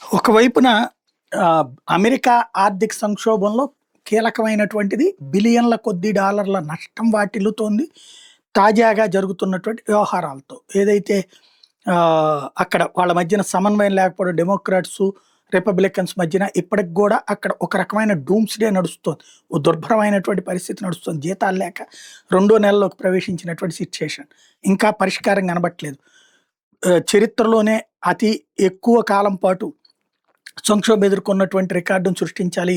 ఒకవైపున అమెరికా ఆర్థిక సంక్షోభంలో కీలకమైనటువంటిది బిలియన్ల కొద్ది డాలర్ల నష్టం వాటిల్లుతోంది. తాజాగా జరుగుతున్నటువంటి వ్యవహారాలతో. ఏదైతే అక్కడ వాళ్ళ మధ్యన సమన్వయం లేకపోవడం డెమోక్రాట్సు, రిపబ్లికన్స్ మధ్యన ఇప్పటికి గూడా అక్కడ ఒక రకమైన డూమ్స్‌డే నడుస్తోంది. ఓ దుర్భరమైనటువంటి పరిస్థితి నడుస్తుంది. జీతాలు లేక రెండో నెలలోకి ప్రవేశించినటువంటి సిట్యుయేషన్. ఇంకా పరిష్కారం కనబట్లేదు. చరిత్రలోనే అతి ఎక్కువ కాలం పాటు సంక్షోభం ఎదుర్కొన్నటువంటి రికార్డును సృష్టించాలి.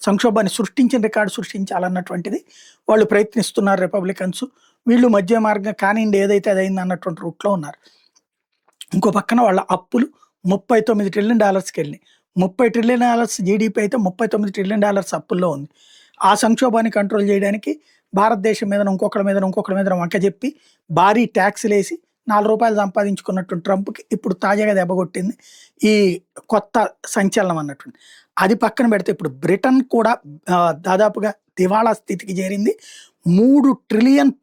సంక్షోభాన్ని సృష్టించిన రికార్డు సృష్టించాలన్నటువంటిది వాళ్ళు ప్రయత్నిస్తున్నారు రిపబ్లికన్స్. వీళ్ళు మధ్య మార్గం కానియండి ఏదైతే అదైంది అన్నటువంటి రూట్‌లో ఉన్నారు. ఇంకో పక్కన వాళ్ళ అప్పులు $39 ట్రిలియన్ వెళ్ళినాయి. $30 ట్రిలియన్ జీడీపీ అయితే $39 ట్రిలియన్ అప్పుల్లో ఉంది. ఆ సంక్షోభాన్ని కంట్రోల్ చేయడానికి భారతదేశం మీద ఇంకొకళ్ళ మీద వంకజెప్పి భారీ ట్యాక్స్‌లేసి రూ. 4 సంపాదించుకున్నటువంటి ట్రంప్‌కి ఇప్పుడు తాజాగా దెబ్బకొట్టింది ఈ కొత్త సంచలనం అన్నటువంటి. అది పక్కన పెడితే ఇప్పుడు బ్రిటన్ కూడా దాదాపుగా దివాళా స్థితికి చేరింది. £3 ట్రిలియన్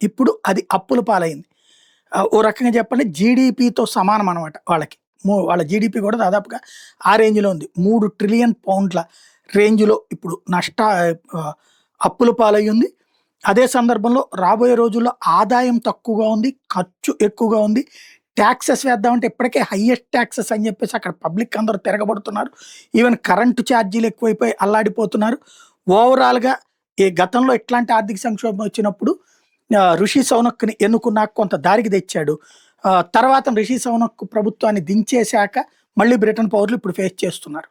ఇప్పుడు అది అప్పుల పాలైంది. ఓ రకంగా చెప్పండి జీడీపీతో సమానం అనమాట వాళ్ళకి. వాళ్ళ జీడీపీ కూడా దాదాపుగా ఆ రేంజ్‌లో ఉంది. £3 ట్రిలియన్ రేంజ్‌లో ఇప్పుడు అప్పుల పాలయ్యింది. అదే సందర్భంలో రాబోయే రోజుల్లో ఆదాయం తక్కువగా ఉంది, ఖర్చు ఎక్కువగా ఉంది. ట్యాక్సెస్ వేద్దామంటే ఇప్పటికే హైయెస్ట్ ట్యాక్సెస్ అని చెప్పేసి అక్కడ పబ్లిక్ అందరూ తిరగబడుతున్నారు. ఈవెన్ కరెంటు ఛార్జీలు ఎక్కువైపోయి అల్లాడిపోతున్నారు. ఓవరాల్‌గా ఈ గతంలో ఇట్లాంటి ఆర్థిక సంక్షోభం వచ్చినప్పుడు రిషి సౌనక్‌ని ఎన్నుకున్నాక కొంత దారికి తెచ్చాడు. తర్వాత రిషి సౌనక్ ప్రభుత్వాన్ని దించేశాక మళ్ళీ బ్రిటన్ పౌరులు ఇప్పుడు ఫేస్ చేస్తున్నారు.